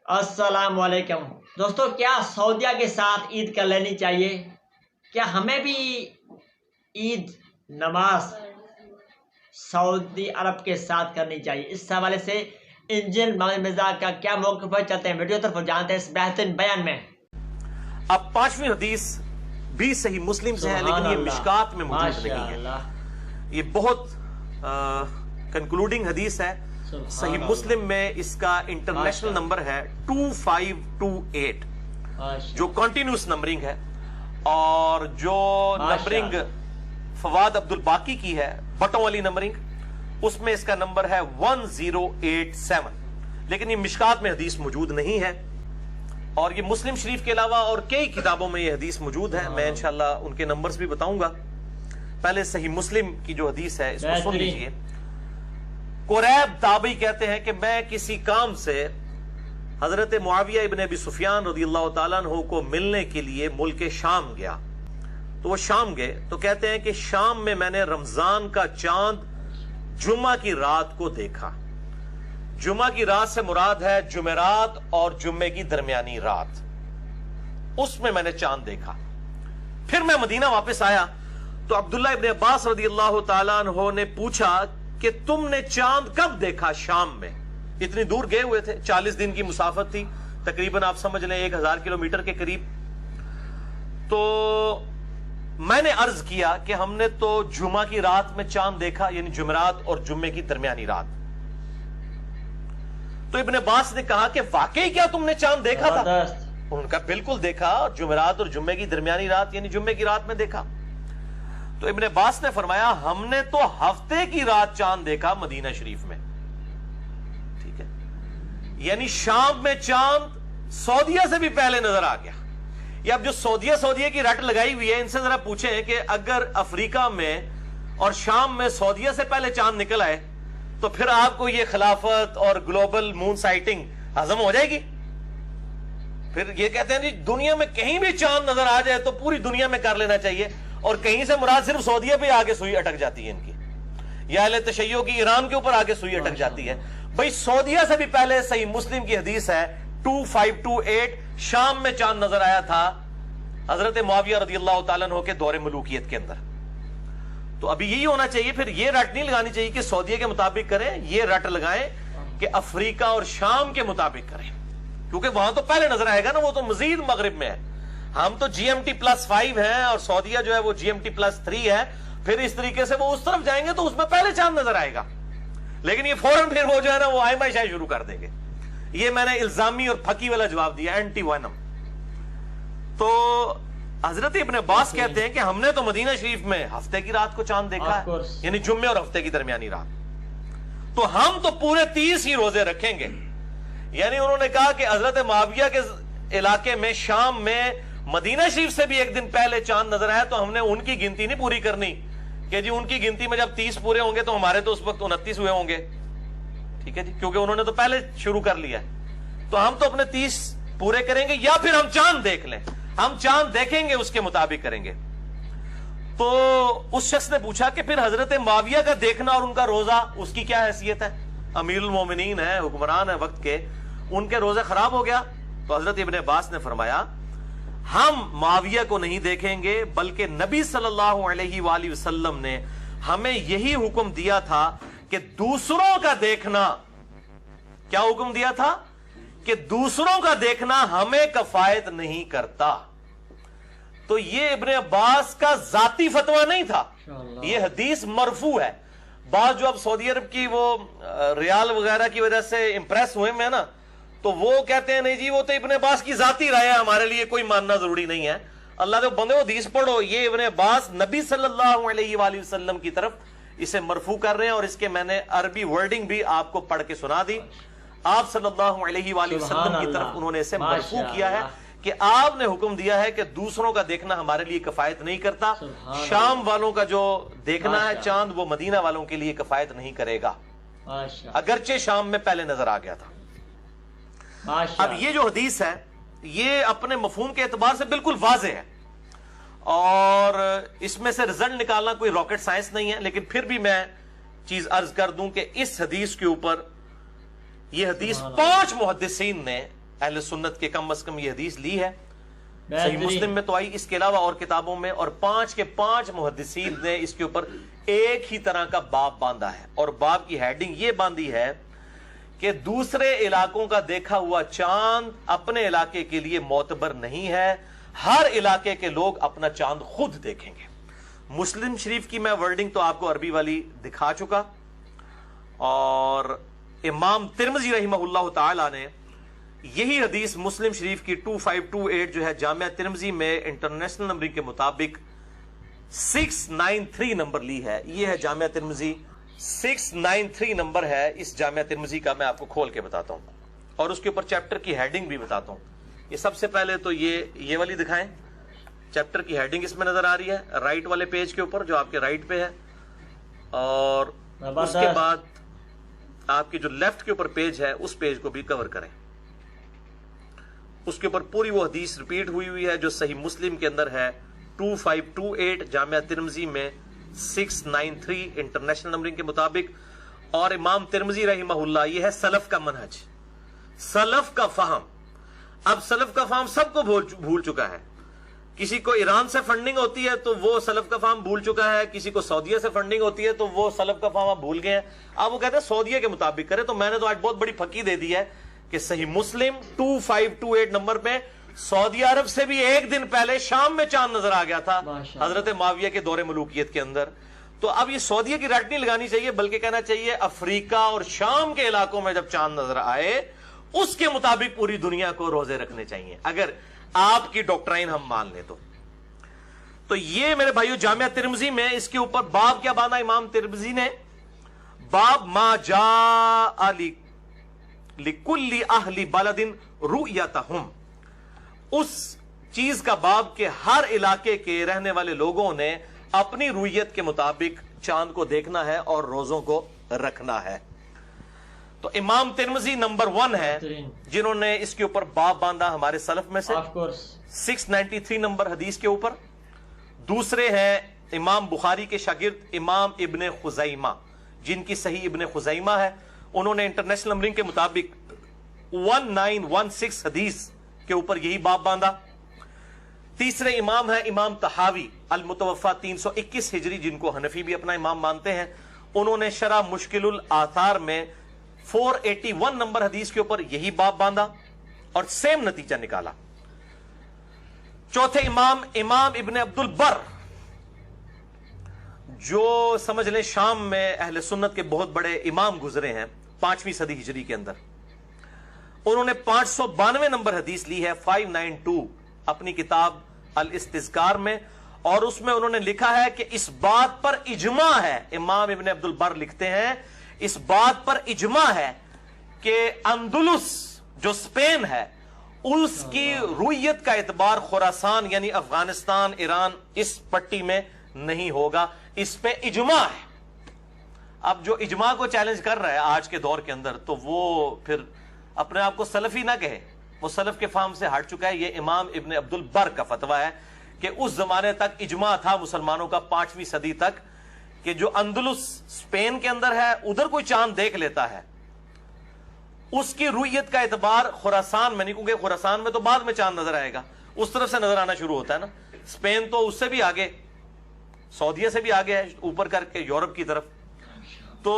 السلام علیکم دوستو، کیا سعودیہ کے ساتھ عید کر لینی چاہیے؟ کیا ہمیں بھی عید نماز سعودی عرب کے ساتھ کرنی چاہیے؟ اس حوالے سے انجن محمد مرزا کا کیا موقف ہے، چلتے ہیں ویڈیو طرف جانتے ہیں اس بہترین بیان میں۔ اب پانچویں حدیث بھی صحیح مسلم سے ہے، لیکن یہ مشکات میں موجود نہیں ہے۔ یہ بہت کنکلوڈنگ حدیث ہے۔ صحیح مسلم میں اس کا انٹرنیشنل نمبر ہے 2528 جو کنٹینیوس نمبرنگ ہے، اور جو نمبرنگ فواد عبد الباقی کی ہے بٹوں والی نمبرنگ، اس میں اس کا نمبر ہے 1087، لیکن یہ مشکات میں حدیث موجود نہیں ہے، اور یہ مسلم شریف کے علاوہ اور کئی کتابوں میں یہ حدیث موجود ہے۔ میں انشاءاللہ ان کے نمبرز بھی بتاؤں گا۔ پہلے صحیح مسلم کی جو حدیث ہے اس کو سن لیجئے۔ قریب تابعی کہتے ہیں کہ میں کسی کام سے حضرت معاویہ ابن ابی سفیان رضی اللہ تعالیٰ عنہ کو ملنے کے لیے ملک شام گیا، تو وہ شام گئے تو کہتے ہیں کہ شام میں نے رمضان کا چاند جمعہ کی رات کو دیکھا۔ جمعہ کی رات سے مراد ہے جمعرات اور جمعے کی درمیانی رات، اس میں نے چاند دیکھا۔ پھر میں مدینہ واپس آیا تو عبداللہ ابن عباس رضی اللہ تعالیٰ عنہ نے پوچھا کہ تم نے چاند کب دیکھا شام میں؟ اتنی دور گئے ہوئے تھے، 40 دن کی مسافت تھی، تقریباً آپ سمجھ لیں 1000 کلومیٹر کے قریب۔ تو میں نے عرض کیا کہ ہم نے تو جمعہ کی رات میں چاند دیکھا، یعنی جمعرات اور جمعے کی درمیانی رات۔ تو ابن عباس نے کہا کہ واقعی کیا تم نے چاند دیکھا تھا؟ انہوں نے کہا بالکل دیکھا، جمعرات اور جمعے کی درمیانی رات یعنی جمعے کی رات میں دیکھا۔ تو ابن عباس نے فرمایا ہم نے تو ہفتے کی رات چاند دیکھا مدینہ شریف میں، ٹھیک ہے، یعنی شام میں چاند سعودیہ سے بھی پہلے نظر آ گیا۔ یہ اب جو سعودیہ کی رٹ لگائی ہوئی ہے، ان سے ذرا پوچھیں کہ اگر افریقہ میں اور شام میں سعودیہ سے پہلے چاند نکل آئے تو پھر آپ کو یہ خلافت اور گلوبل مون سائٹنگ ہضم ہو جائے گی؟ پھر یہ کہتے ہیں جی دنیا میں کہیں بھی چاند نظر آ جائے تو پوری دنیا میں کر لینا چاہیے، اور کہیں سے مراد صرف سعودیہ پہ آگے سوئی اٹک جاتی ہے ان کی، یا اہل تشیع کی ایران کے اوپر آگے سوئی اٹک جاتی ہے۔ بھئی سعودیہ سے بھی پہلے صحیح مسلم کی حدیث ہے 2528 شام میں چاند نظر آیا تھا حضرت معاویہ رضی اللہ تعالیٰ عنہ کے دور ملوکیت کے اندر۔ تو ابھی یہی ہونا چاہیے، پھر یہ رٹ نہیں لگانی چاہیے کہ سعودیہ کے مطابق کریں، یہ رٹ لگائیں کہ افریقہ اور شام کے مطابق کریں، کیونکہ وہاں تو پہلے نظر آئے گا نا، وہ تو مزید مغرب میں ہے۔ ہم تو GMT+5 ہیں اور سعودیہ جو ہے وہ GMT+3 ہے، پھر اس طریقے سے وہ اس طرف جائیں گے تو اس میں پہلے چاند نظر آئے گا، لیکن یہ فوراً پھر وہ جو ہے نا وہ آئمہ شاہی شروع کر دیں گے۔ یہ میں نے الزامی اور پھکی والا جواب دیا، اینٹی وینم۔ تو حضرت ابن عباس کہتے ہیں کہ ہم نے تو مدینہ شریف میں ہفتے کی رات کو چاند دیکھا ہے، یعنی جمعے اور ہفتے کی درمیانی رات، تو ہم تو پورے 30 ہی روزے رکھیں گے۔ یعنی انہوں نے کہا کہ حضرت معاویہ کے علاقے میں شام میں مدینہ شریف سے بھی ایک دن پہلے چاند نظر آیا تو ہم نے ان کی گنتی نہیں پوری کرنی کہ جی ان کی گنتی میں جب 30 پورے ہوں گے تو ہمارے تو اس وقت 29 ہوئے ہوں گے، ٹھیک ہے جی، کیونکہ انہوں نے تو پہلے شروع کر لیا ہے، تو ہم تو اپنے 30 پورے کریں گے، یا پھر ہم چاند دیکھ لیں، ہم چاند دیکھیں گے اس کے مطابق کریں گے۔ تو اس شخص نے پوچھا کہ پھر حضرت معاویہ کا دیکھنا اور ان کا روزہ اس کی کیا حیثیت ہے؟ امیر المومنین ہے، حکمران ہے وقت کے، ان کے روزے خراب ہو گیا؟ تو حضرت ابن عباس نے فرمایا ہم معاویہ کو نہیں دیکھیں گے، بلکہ نبی صلی اللہ علیہ وآلہ وسلم نے ہمیں یہی حکم دیا تھا کہ دوسروں کا دیکھنا، کیا حکم دیا تھا؟ کہ دوسروں کا دیکھنا ہمیں کفایت نہیں کرتا۔ تو یہ ابن عباس کا ذاتی فتویٰ نہیں تھا، یہ حدیث مرفوع ہے۔ بعض جو اب سعودی عرب کی وہ ریال وغیرہ کی وجہ سے امپریس ہوئے میں نا، تو وہ کہتے ہیں نہیں جی وہ تو ابن عباس کی ذاتی رائے ہے، ہمارے لیے کوئی ماننا ضروری نہیں ہے۔ اللہ کے بندے حدیث پڑھو، یہ ابن عباس نبی صلی اللہ علیہ وآلہ وسلم کی طرف اسے مرفوع کر رہے ہیں، اور اس کے میں نے عربی ورڈنگ بھی آپ کو پڑھ کے سنا دی۔ آپ صلی اللہ علیہ وآلہ وسلم کی طرف انہوں نے اسے مرفوع کیا ہے کہ آپ نے حکم دیا ہے کہ دوسروں کا دیکھنا ہمارے لیے کفایت نہیں کرتا، شام والوں کا جو دیکھنا ہے چاند وہ مدینہ والوں کے لیے کفایت نہیں کرے گا، اگرچہ شام میں پہلے نظر آ گیا تھا۔ اب یہ جو حدیث ہے یہ اپنے مفہوم کے اعتبار سے بالکل واضح ہے، اور اس میں سے رزلٹ نکالنا کوئی راکٹ سائنس نہیں ہے، لیکن پھر بھی میں چیز عرض کر دوں کہ اس حدیث کے اوپر یہ حدیث 5 محدثین نے اہل سنت کے کم از کم یہ حدیث لی ہے، صحیح مسلم میں تو آئی، اس کے علاوہ اور کتابوں میں، اور 5 کے 5 محدثین نے اس کے اوپر ایک ہی طرح کا باب باندھا ہے، اور باب کی ہیڈنگ یہ باندھی ہے کہ دوسرے علاقوں کا دیکھا ہوا چاند اپنے علاقے کے لیے معتبر نہیں ہے، ہر علاقے کے لوگ اپنا چاند خود دیکھیں گے۔ مسلم شریف کی میں ورڈنگ تو آپ کو عربی والی دکھا چکا، اور امام ترمذی رحمہ اللہ تعالی نے یہی حدیث مسلم شریف کی 2528 جو ہے جامعہ ترمذی میں انٹرنیشنل نمبرنگ کے مطابق 693 نمبر لی ہے۔ یہ ہے جامعہ ترمذی، 693 نمبر ہے اس جامعہ ترمذی کا، میں آپ کو کھول کے بتاتا ہوں اور اس کے اوپر چیپٹر کی ہیڈنگ بھی بتاتا ہوں۔ یہ سب سے پہلے تو یہ والی دکھائیں، چیپٹر کی ہیڈنگ اس میں نظر آ رہی ہے رائٹ والے پیج کے اوپر جو آپ کے رائٹ پہ ہے، اور اس کے بعد آپ کی جو لیفٹ کے اوپر پیج ہے اس پیج کو بھی کور کریں۔ اس کے اوپر پوری وہ حدیث ریپیٹ ہوئی ہے جو صحیح مسلم کے اندر ہے 2528 جامعہ ترمذی میں 693 انٹرنیشنل نمبرنگ کے مطابق۔ اور امام ترمذی رحمہ اللہ، یہ ہے سلف کا منہج، سلف کا فہم۔ اب سلف کا فہم سب کو بھول چکا ہے، کسی کو ایران سے فنڈنگ ہوتی ہے تو وہ سلف کا فہم بھول چکا ہے، کسی کو سعودیہ سے فنڈنگ ہوتی ہے تو وہ سلف کا فہم بھول گئے ہیں۔ اب وہ کہتے ہیں سعودیہ کے مطابق کرے، تو میں نے تو آج بہت بڑی پھکی دے دی ہے کہ صحیح مسلم 2528 نمبر پہ سعودی عرب سے بھی ایک دن پہلے شام میں چاند نظر آ گیا تھا حضرت معاویہ کے دور ملوکیت کے اندر۔ تو اب یہ سعودیہ کی رٹ نہیں لگانی چاہیے، بلکہ کہنا چاہیے افریقہ اور شام کے علاقوں میں جب چاند نظر آئے اس کے مطابق پوری دنیا کو روزے رکھنے چاہیے، اگر آپ کی ڈاکٹرائن ہم مان لیں تو یہ میرے بھائیو جامعہ ترمذی میں اس کے اوپر باب کیا باندھا امام ترمذی نے؟ باب ما جاء لکل اہل بلد رؤیتہم، اس چیز کا باب کہ ہر علاقے کے رہنے والے لوگوں نے اپنی رویت کے مطابق چاند کو دیکھنا ہے اور روزوں کو رکھنا ہے۔ تو امام ترمذی نمبر 1 ہے جنہوں نے اس کے اوپر باب باندھا ہمارے سلف میں سے 693 نمبر حدیث کے اوپر۔ دوسرے ہیں امام بخاری کے شاگرد امام ابن خزیمہ، جن کی صحیح ابن خزیمہ ہے، انہوں نے انٹرنیشنل نمبرنگ کے مطابق 1916 حدیث کے اوپر یہی باب باندھا۔ تیسرے امام ہیں امام طحاوی المتوفا 321 ہجری، جن کو حنفی بھی اپنا امام مانتے ہیں، انہوں نے شرح مشکل الآثار میں 481 نمبر حدیث کے اوپر یہی باب باندھا اور سیم نتیجہ نکالا۔ چوتھے امام ابن عبد البر، جو سمجھ لیں شام میں اہل سنت کے بہت بڑے امام گزرے ہیں 5ویں صدی ہجری کے اندر، انہوں نے 592 نمبر حدیث لی ہے 592 اپنی کتاب الاستذکار میں، اور اس میں انہوں نے لکھا ہے کہ اس بات پر اجماع ہے، امام ابن عبد البر لکھتے ہیں اس بات پر اجماع ہے کہ اندلس جو اسپین ہے اس کی رویت کا اعتبار خراسان یعنی افغانستان ایران اس پٹی میں نہیں ہوگا، اس پہ اجماع ہے۔ اب جو اجماع کو چیلنج کر رہا ہے آج کے دور کے اندر تو وہ پھر اپنے آپ کو سلفی نہ کہے، وہ سلف کے فہم سے ہٹ چکا ہے۔ یہ امام ابن عبد البر کا فتویٰ ہے کہ اس زمانے تک اجماع تھا مسلمانوں کا 5ویں صدی تک کہ جو اندلس اسپین کے اندر ہے ادھر کوئی چاند دیکھ لیتا ہے، اس کی رویت کا اعتبار خراسان میں نہیں، کیونکہ خراسان میں تو بعد میں چاند نظر آئے گا، اس طرف سے نظر آنا شروع ہوتا ہے نا، اسپین تو اس سے بھی آگے، سعودیہ سے بھی آگے ہے اوپر کر کے یورپ کی طرف، تو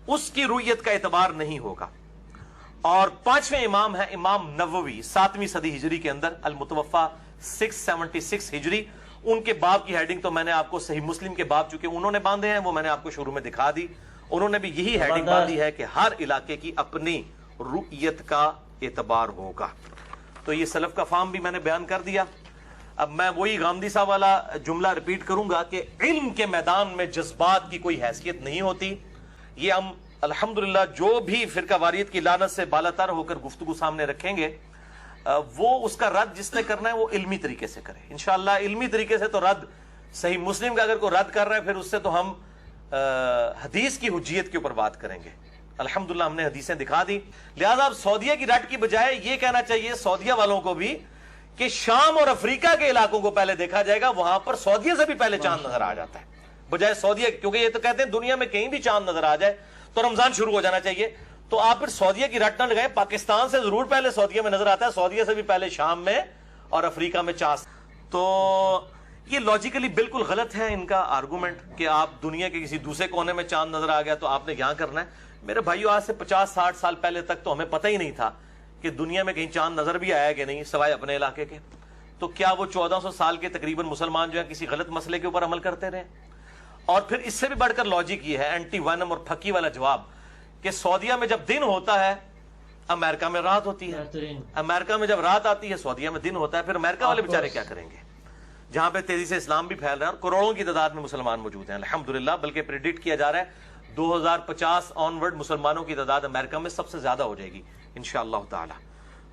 اس کی رویت کا اعتبار نہیں ہوگا۔ اور 5ویں امام ہے امام نووی 7ویں صدی ہجری کے اندر المتوفا 676 ہجری، ان کے باب کی ہیڈنگ تو میں نے آپ کو صحیح مسلم کے باب چونکہ انہوں نے باندھے ہیں وہ میں نے آپ کو شروع میں دکھا دی، انہوں نے بھی یہی ہیڈنگ باندھی ہے کہ ہر علاقے کی اپنی رؤیت کا اعتبار ہوگا۔ تو یہ سلف کا فہم بھی میں نے بیان کر دیا۔ اب میں وہی غامدی صاحب والا جملہ ریپیٹ کروں گا کہ علم کے میدان میں جذبات کی کوئی حیثیت نہیں ہوتی۔ یہ ہم الحمدللہ جو بھی فرقہ واریت کی لعنت سے بالاتر ہو کر گفتگو سامنے رکھیں گے، وہ اس کا رد جس نے کرنا ہے وہ علمی طریقے سے کرے انشاءاللہ۔ علمی طریقے سے تو رد صحیح مسلم کا اگر کوئی رد کر رہا ہے پھر اس سے تو ہم حدیث کی حجیت کے اوپر بات کریں گے۔ الحمدللہ ہم نے حدیثیں دکھا دی، لہذا اب سعودیہ کی رٹ کی بجائے یہ کہنا چاہیے سعودیہ والوں کو بھی کہ شام اور افریقہ کے علاقوں کو پہلے دیکھا جائے گا، وہاں پر سعودیہ سے بھی پہلے چاند نظر آ جاتا ہے بجائے سعودیہ، کیونکہ یہ تو کہتے ہیں دنیا میں کہیں بھی چاند نظر آ جائے تو رمضان شروع ہو جانا چاہیے، تو آپ پھر سعودیہ کی رٹ نہ لگائیں. پاکستان سے ضرور پہلے سعودیہ میں نظر آتا ہے, سعودیہ سے بھی پہلے شام میں اور افریقہ میں چاند. تو یہ لاجیکلی بالکل غلط ہے ان کا آرگومنٹ کہ آپ دنیا کے کسی دوسرے کونے میں چاند نظر آ گیا تو آپ نے یہاں کرنا ہے. میرے بھائیو, آج سے 50-60 سال پہلے تک تو ہمیں پتہ ہی نہیں تھا کہ دنیا میں کہیں چاند نظر بھی آیا کہ نہیں, سوائے اپنے علاقے کے. تو کیا وہ 1400 سال کے تقریباً مسلمان جو ہیں کسی غلط مسئلے کے اوپر عمل کرتے رہے؟ اور پھر اس سے بھی بڑھ کر لاجک یہ ہے, اینٹی وینم اور پھکی والا جواب, کہ سعودیہ میں جب دن ہوتا ہے امریکہ میں رات ہوتی ہے, امریکہ میں جب رات آتی ہے سعودیہ میں دن ہوتا ہے. پھر امریکہ والے بیچارے کیا کریں گے جہاں پہ تیزی سے اسلام بھی پھیل رہا ہے اور کروڑوں کی تعداد میں مسلمان موجود ہیں الحمدللہ. بلکہ پریڈکٹ کیا جا رہا ہے 2050 آنورڈ مسلمانوں کی تعداد امریکہ میں سب سے زیادہ ہو جائے گی انشاءاللہ تعالی.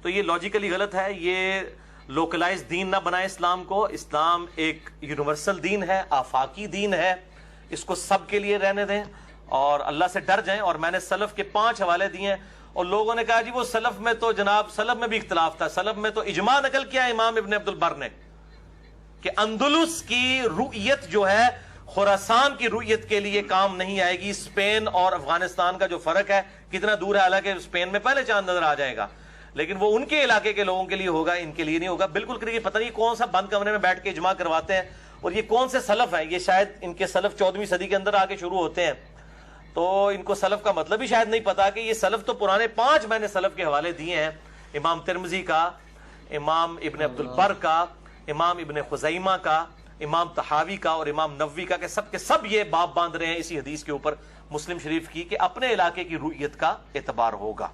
تو یہ لاجیکلی غلط ہے, یہ لوکلائز دین نہ بنائے اسلام کو. اسلام ایک یونیورسل دین ہے, آفاقی دین ہے, اس کو سب کے لیے رہنے دیں اور اللہ سے ڈر جائیں. اور میں نے سلف کے 5 حوالے دیے ہیں, اور لوگوں نے کہا جی وہ سلف میں تو جناب سلف میں بھی اختلاف تھا, سلف میں تو اجماع نقل کیا امام ابن عبد البر نے کہ اندلس کی رؤیت جو ہے خراسان کی رؤیت کے لیے کام نہیں آئے گی. اسپین اور افغانستان کا جو فرق ہے کتنا دور ہے, حالانکہ اسپین میں پہلے چاند نظر آ جائے گا, لیکن وہ ان کے علاقے کے لوگوں کے لیے ہوگا, ان کے لیے نہیں ہوگا. بالکل کریے, پتہ نہیں کون سا بند کمرے میں بیٹھ کے اجماع کرواتے ہیں, اور یہ کون سے سلف ہیں. یہ شاید ان کے سلف 14ویں صدی کے اندر آ کے شروع ہوتے ہیں, تو ان کو سلف کا مطلب ہی شاید نہیں پتا کہ یہ سلف تو پرانے 5 میں نے سلف کے حوالے دیے ہیں, امام ترمذی کا, امام ابن عبد البر کا, امام ابن خزیمہ کا, امام طحاوی کا اور امام نووی کا, کہ سب کے سب یہ باب باندھ رہے ہیں اسی حدیث کے اوپر مسلم شریف کی کہ اپنے علاقے کی رؤیت کا اعتبار ہوگا.